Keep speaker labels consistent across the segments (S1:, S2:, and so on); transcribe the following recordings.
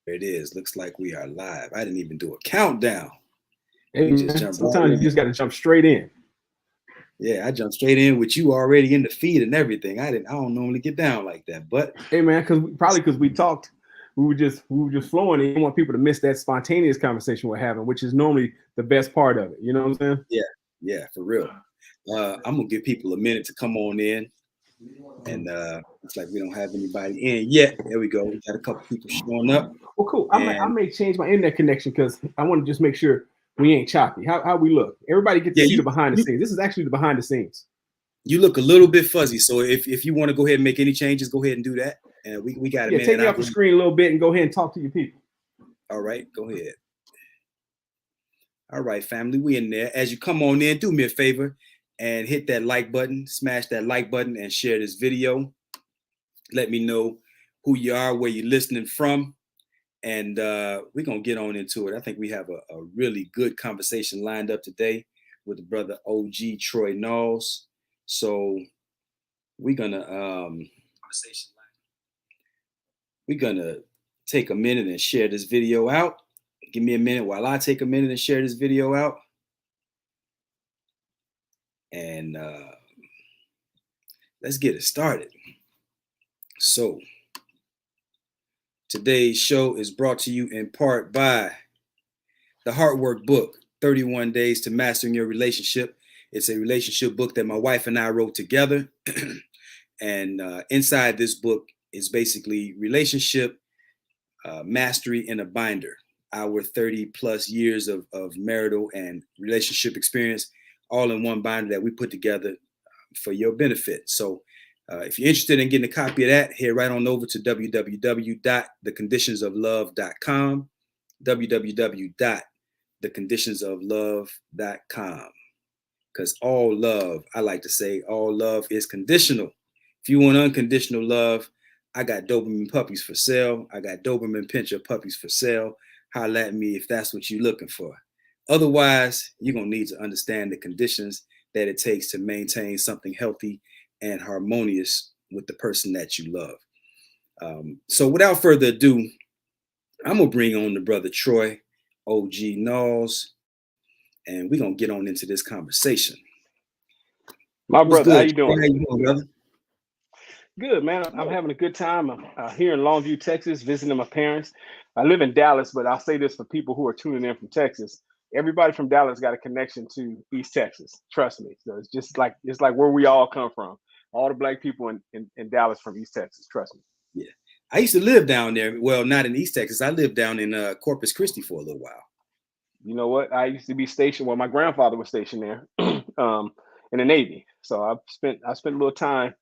S1: There it is. Looks like we are live. I didn't even do a countdown.
S2: Hey,
S1: We just
S2: man,
S1: jumped right
S2: sometimes you
S1: in.
S2: just got to jump straight in.
S1: Yeah, I jumped straight in with you already in the feed and everything. I don't normally get down like that, but
S2: Hey, man, because we talked, we were just flowing. And you don't want people to miss that spontaneous conversation we're having, which is normally the best part of it. You know what I'm saying?
S1: yeah, yeah, for real. I'm gonna give people a minute to come on in, and it's like we don't have anybody in yet. There we go. We got a couple people showing up,
S2: Well, cool. I
S1: and
S2: may change my internet connection because I want to just make sure we ain't choppy. How we look? Everybody get to
S1: yeah,
S2: see
S1: you
S2: the behind the
S1: you
S2: scenes. This is actually the behind the scenes.
S1: you look a little bit fuzzy. So if you want to go ahead and make any changes, go ahead and do that. And we got a
S2: Yeah,
S1: minute,
S2: take
S1: and
S2: me
S1: I'll
S2: off
S1: go
S2: the
S1: ahead.
S2: screen a little bit and go ahead and talk to your people.
S1: All right, go ahead. All right, family, we in there. As you come on in, do me a favor and hit that like button, smash that like button, and share this video. Let me know who you are, where you're listening from, and we're gonna get on into it. I think we have a really good conversation lined up today with the brother OG Troy Nalls. So we're gonna we're gonna take a minute and share this video out. Give me a minute while I take a minute and share this video out. And let's get it started. So, today's show is brought to you in part by the Heart Work book, 31 Days to Mastering Your Relationship. It's a relationship book that my wife and I wrote together. And inside this book is basically relationship mastery in a binder. Our 30 plus years of marital and relationship experience, all in one binder that we put together for your benefit. So if you're interested in getting a copy of that, head right on over to www.theconditionsoflove.com, www.theconditionsoflove.com. Because all love, I like to say, all love is conditional. If you want unconditional love, I got Doberman puppies for sale. I got Doberman Pinscher puppies for sale. Holla at me if that's what you're looking for. Otherwise, you're going to need to understand the conditions that it takes to maintain something healthy and harmonious with the person that you love. So without further ado, I'm going to bring on the brother Troy, OG Nalls, and we're going to get on into this conversation.
S2: My
S1: What's
S2: brother, how
S1: good,
S2: you
S1: Troy?
S2: doing?
S1: How you doing, brother?
S2: Good, man. I'm having a good time. I'm here in Longview, Texas, visiting my parents. I live in Dallas, but I'll say this for people who are tuning in from Texas. Everybody from Dallas got a connection to East Texas. Trust me. So it's like where we all come from. All the black people in Dallas from East Texas. Trust me.
S1: Yeah. I used to live down there. Well, not in East Texas. I lived down in Corpus Christi for a little while.
S2: You know what? I used to be stationed. Well, my grandfather was stationed there, in the Navy. So I spent a little time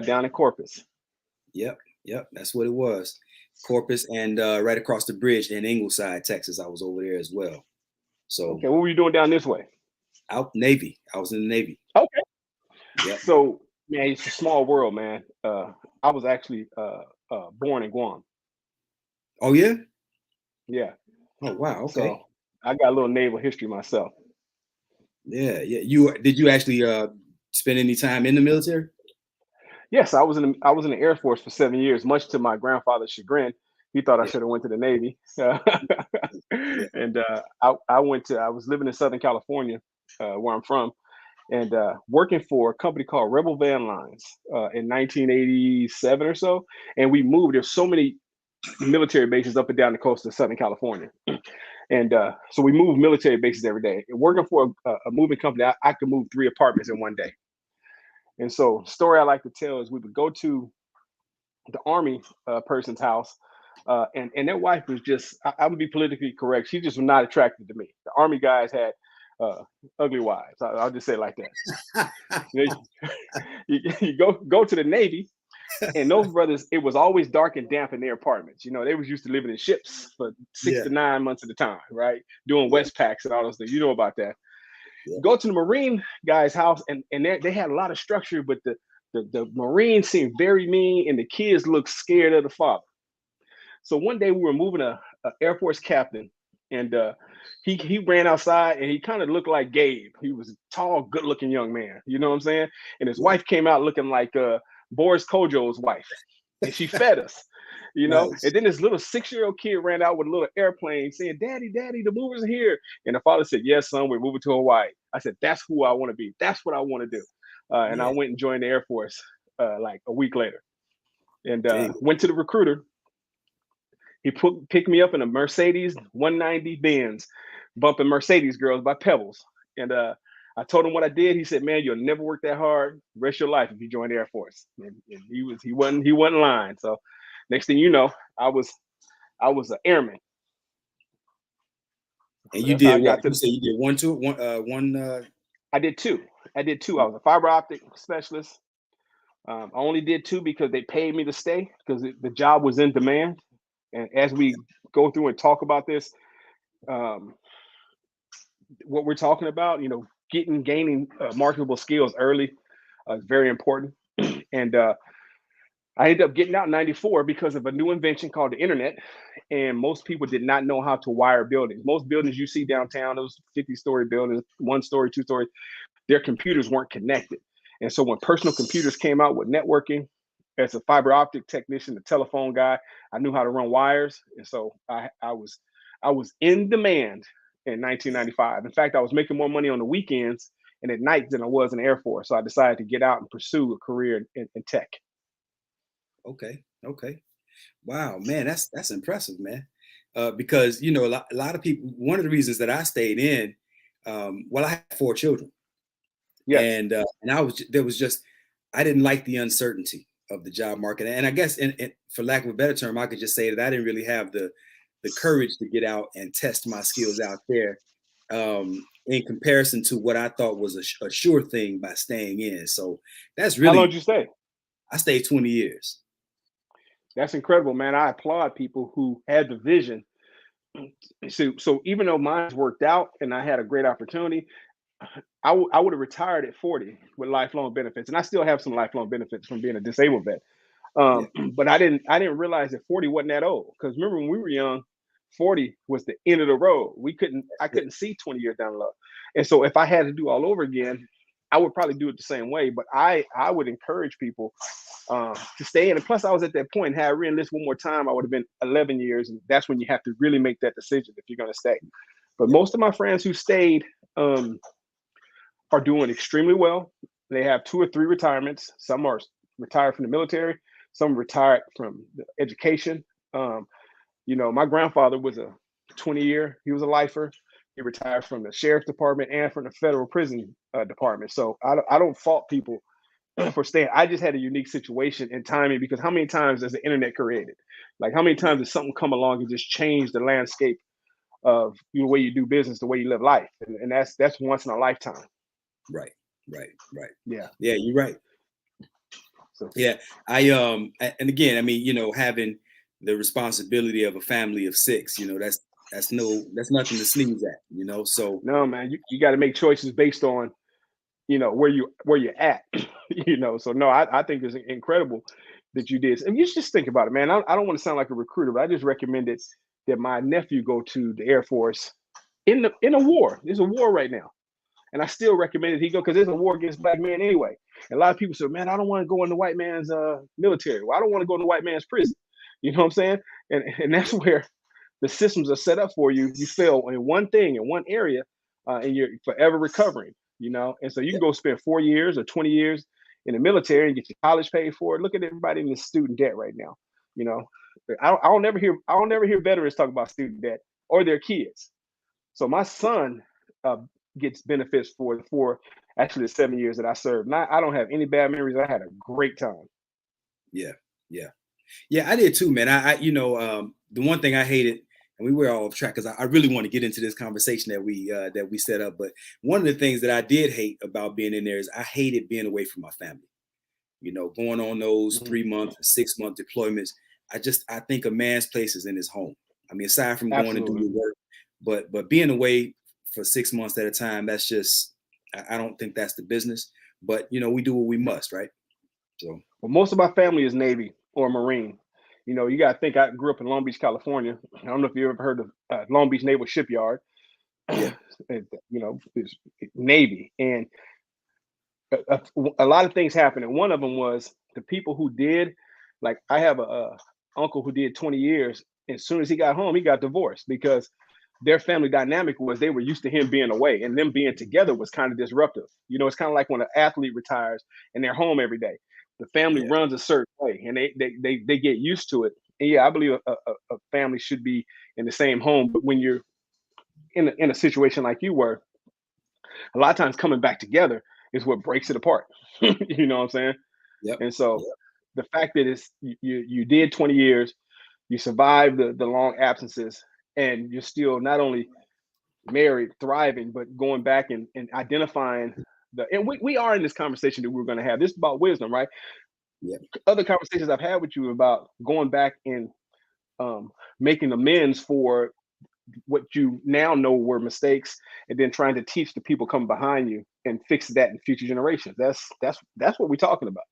S2: down in Corpus.
S1: Yep. Yep. That's what it was. Corpus and right across the bridge in Ingleside, Texas. I was over there as well. So
S2: Okay, what were you doing down this way?
S1: out Navy. I was in the Navy.
S2: Okay.
S1: Yep.
S2: So, man, it's a small world, man. I was actually born in Guam.
S1: Oh yeah.
S2: Yeah.
S1: Oh wow. Okay.
S2: So I got a little naval history myself.
S1: Yeah. Yeah. You did you actually spend any time in the military?
S2: Yes, I was in the Air Force for 7 years, much to my grandfather's chagrin. He thought I
S1: Yeah.
S2: should have went to the Navy,
S1: Yeah.
S2: and I went to. I was living in Southern California, where I'm from, and working for a company called Rebel Van Lines in 1987 or so. And we moved. There's so many military bases up and down the coast of Southern California. And so we moved military bases every day. And working for a moving company, I could move 3 apartments in one day. And so, story I like to tell is we would go to the army person's house, and their wife was just, I'm gonna be politically correct. She just was not attracted to me. The army guys had uh, ugly wives. I'll just say it like that. You, know, you go to the Navy, and those brothers, it was always dark and damp in their apartments. They was used to living in ships for six
S1: Yeah.
S2: to 9 months at a time, right? Doing
S1: Yeah.
S2: West Packs and all those things. You know about that.
S1: Yeah.
S2: Go to the Marine guy's house, and they had a lot of structure, but the Marines seemed very mean, and the kids looked scared of the father. So one day we were moving a Air Force captain, and he ran outside, and he kind of looked like Gabe. He was a tall, good looking young man. You know what I'm saying? And his
S1: Yeah.
S2: wife came out looking like Boris Kojo's wife, and she fed us. you know.
S1: Nice.
S2: And then this little 6-year-old kid ran out with a little airplane saying, "Daddy, Daddy, the movers are here." And the father said, "Yes, son, we're moving to Hawaii." I said, "That's who I want to be. That's what I want to do." And I
S1: Yeah.
S2: went and joined the Air Force like a week later, and
S1: Dig.
S2: went to the recruiter. He picked me up in a Mercedes 190 Benz, bumping Mercedes girls by Pebbles. And I told him what I did. He said, "Man, you'll never work that hard the rest of your life if you join the Air Force." And he wasn't lying. So next thing you know, I was an airman.
S1: And
S2: So
S1: you
S2: that's how I
S1: did what?
S2: got
S1: You
S2: to.
S1: said you did one tour, one.
S2: I did two. I did two. I was a fiber optic specialist. I only did two because they paid me to stay because the job was in demand. And as we go through and talk about this, um, what we're talking about, gaining marketable skills early is very important. And I ended up getting out in '94 because of a new invention called the internet. And most people did not know how to wire buildings. Most buildings you see downtown, those 50-story buildings, 1 story, 2 story, their computers weren't connected. And so when personal computers came out with networking, as a fiber optic technician, the telephone guy, I knew how to run wires. And so I was in demand in 1995. In fact, I was making more money on the weekends and at night than I was in the Air Force. So I decided to get out and pursue a career in tech.
S1: Okay. Okay. Wow, man, that's impressive, man. Because a lot of people. One of the reasons that I stayed in, well, I had 4 children,
S2: Yes.
S1: and there was just I didn't like the uncertainty of the job market, and I guess, for lack of a better term, I could just say that I didn't really have the courage to get out and test my skills out there, in comparison to what I thought was a sure thing by staying in. So that's
S2: How long
S1: really
S2: did you stay?
S1: I stayed 20 years.
S2: That's incredible, man. I applaud people who had the vision. So even though mine's worked out and I had a great opportunity, I would have retired at 40 with lifelong benefits, and I still have some lifelong benefits from being a disabled vet.
S1: Yeah,
S2: But I didn't realize that 40 wasn't that old. Because remember when we were young, 40 was the end of the road. I
S1: that's it.
S2: couldn't see 20 years down the road. And so if I had to do all over again, I would probably do it the same way. But I would encourage people to stay in. And plus, I was at that point. Had I re-enlisted one more time, I would have been 11 years, and that's when you have to really make that decision if you're going to stay. But
S1: Yep.
S2: most of my friends who stayed are doing extremely well. They have 2 or 3 retirements. Some are retired from the military. Some retired from education. Um, my grandfather was a 20-year. He was a lifer. He retired from the sheriff's department and from the federal prison department. So I don't fault people for staying. I just had a unique situation and timing because how many times has the internet created? Like how many
S1: Yeah.
S2: times does something come along and just change the landscape of the way you do business, the way you live life, and that's once in a lifetime.
S1: Right. Right. Right.
S2: Yeah.
S1: Yeah, you're right.
S2: So
S1: Yeah, and again, I mean, having the responsibility of a family of 6, that's nothing to sneeze at, So
S2: no, man, you got to make choices based on where you're at. So no, I think it's incredible that you did. And you just think about it, man. I don't want to sound like a recruiter, but I just recommended that my nephew go to the Air Force in a war. There's a war right now. And I still recommended he go because there's a war against black men anyway. And a lot of people say, "Man, I don't want to go in the white man's military. Well, I don't want to go in the white man's prison." You know what I'm saying? And that's where the systems are set up for you. You fail in one thing in one area, and you're forever recovering. And so you can
S1: yeah,
S2: go spend 4 years or 20 years in the military and get your college paid for it. Look at everybody in the student debt right now. You know, I don't never hear veterans talk about student debt or their kids. So my son uh, gets benefits for actually the 7 years that I served. Now I don't have any bad memories. I had a great time.
S1: yeah, yeah, yeah. I did too, man. The one thing I hated, and we were all off track because I really want to get into this conversation that we set up. But one of the things that I did hate about being in there is I hated being away from my family. Going on those
S2: Mhm.
S1: 3 month, 6 month deployments. I think a man's place is in his home. I mean, aside from going and do
S2: Absolutely.
S1: your work, but being away for 6 months at a time, that's just I don't think that's the business. But we do what we must, right? So
S2: Well, most of my family is Navy or Marine. You got to think I grew up in Long Beach, California. I don't know if you ever heard of Long Beach Naval Shipyard.
S1: yeah,
S2: It's Navy, and a lot of things happened. And one of them was the people who did, like, I have a uncle who did 20 years. As soon as he got home, he got divorced because their family dynamic was they were used to him being away, and them being together was kind of disruptive. You know, it's kind of like when an athlete retires and they're home every day. The family
S1: Yeah.
S2: runs a certain way, and they get used to it. And yeah, I believe a family should be in the same home. But when you're in a situation like you were, a lot of times coming back together is what breaks it apart. You know what I'm saying?
S1: Yep.
S2: And so
S1: Yep.
S2: the fact that you did 20 years, you survived the long absences, and you're still not only married, thriving, but going back and identifying and we are in this conversation that we're going to have. This is about wisdom, right?
S1: Yep.
S2: Other conversations I've had with you about going back and um, making amends for what you now know were mistakes, and then trying to teach the people coming behind you and fix that in future generations. That's what we're talking about.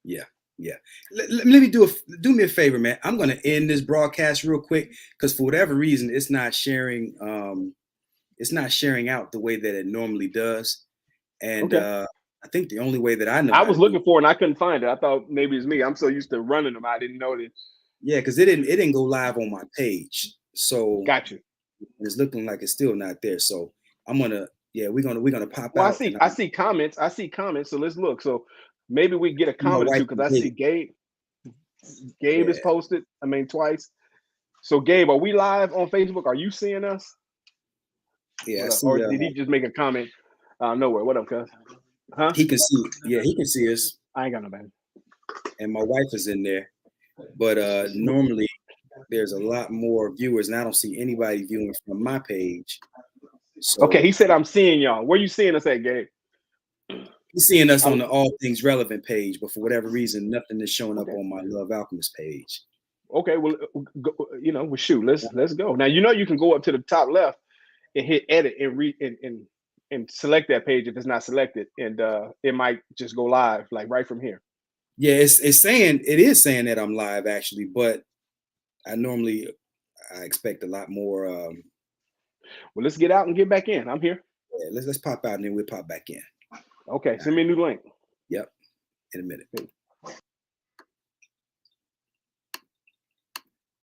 S1: Yeah. Yeah. Let me do me a favor, man. I'm going to end this broadcast real quick because for whatever reason, it's not sharing. It's not sharing out the way that it normally does. And
S2: Okay.
S1: I think the only way that I know
S2: I
S1: how
S2: was
S1: to do
S2: looking for it and I couldn't find it. I thought maybe it's me. I'm so used to running them. I didn't know that.
S1: yeah, because it didn't go live on my page. So
S2: Got you.
S1: it's looking like it's still not there. So I'm gonna we're gonna pop
S2: Well,
S1: out and
S2: I see comments. I see comments. So let's look. So maybe we get a
S1: my
S2: comment or
S1: wife
S2: two because
S1: can
S2: I see
S1: dig.
S2: Gabe. Gabe is
S1: Yeah.
S2: posted. I mean, twice. So Gabe, are we live on Facebook? Are you seeing us?
S1: Yeah, I
S2: What up?
S1: see
S2: Or did he just make a comment? Nowhere. What up, cuz? Huh?
S1: he can see, yeah, he can see us,
S2: I ain't got no man.
S1: and my wife is in there. But normally there's a lot more viewers, and I don't see anybody viewing from my page.
S2: Okay,
S1: So
S2: he said I'm seeing y'all. Where you seeing us at, Gabe?
S1: he's seeing us on
S2: I'm
S1: the All Things Relevant page, but for whatever reason, nothing is showing up
S2: okay.
S1: on my Love Alchemist page.
S2: Okay, well, well, shoot, let's go. Now you can go up to the top left and hit edit and read and select that page if it's not selected, and it might just go live like right from here.
S1: Yeah, it is saying that I'm live actually, but I expect a lot more.
S2: Well, let's get out and get back in. I'm here.
S1: Yeah, let's pop out and then we'll pop back in.
S2: Okay,
S1: All
S2: send
S1: right.
S2: me a new link.
S1: Yep, in a minute.